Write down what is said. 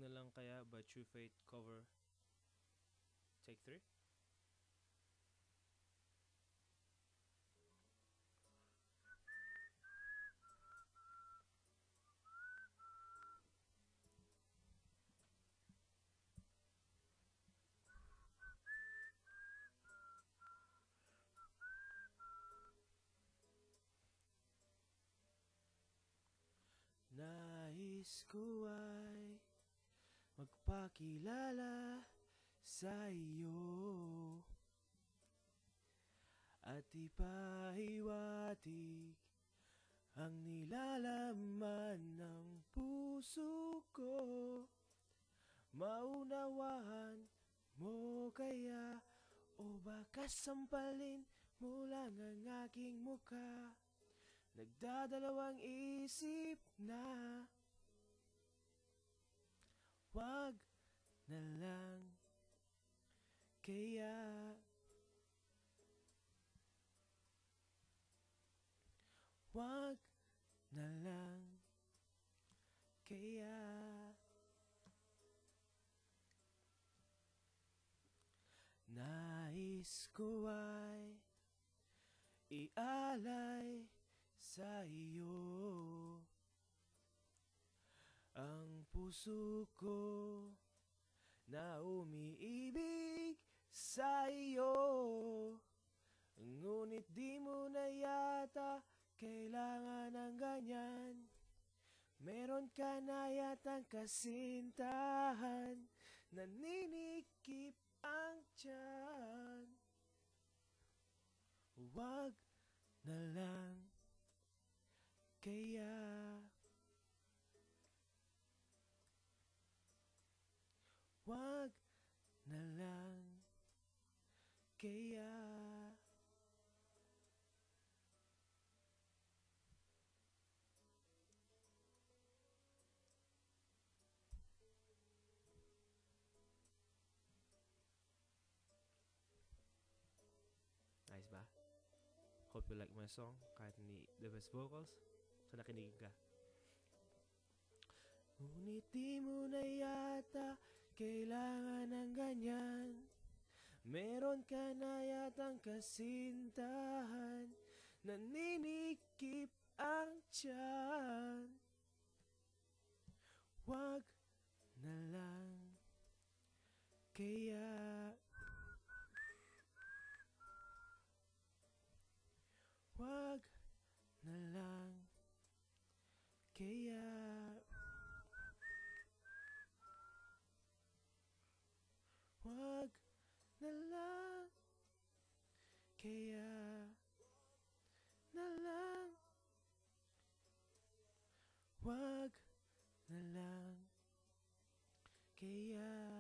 na lang kaya by True Fate cover. Take 3. Nais ko ay magpakilala sa iyo at ipahiwatig ang nilalaman ng puso ko. Maunawahan mo kaya o baka sampalin mo lang ang aking mukha. Nagdadalawang isip na wag na lang kaya. Wag na lang kaya. Nais ko ay ialay sa iyo ang puso ko na umiibig sa iyo. Ngunit di mo na yata kailangan ng ganyan. Meron ka na yatang kasintahan, naninikip ang tiyan. Wag na lang kaya. Wag na lang kaya. Nice ba? Hope you like my song kahit hindi the best vocals. So nakinig ka. Ngunit di mo na yata kailangan ng ganyan. Meron ka na yatang kasintahan, naninikip ang tiyan. Wag na lang kaya. Wag na lang kaya. Wag na lang kaya. Na lang. Wag na lang kaya.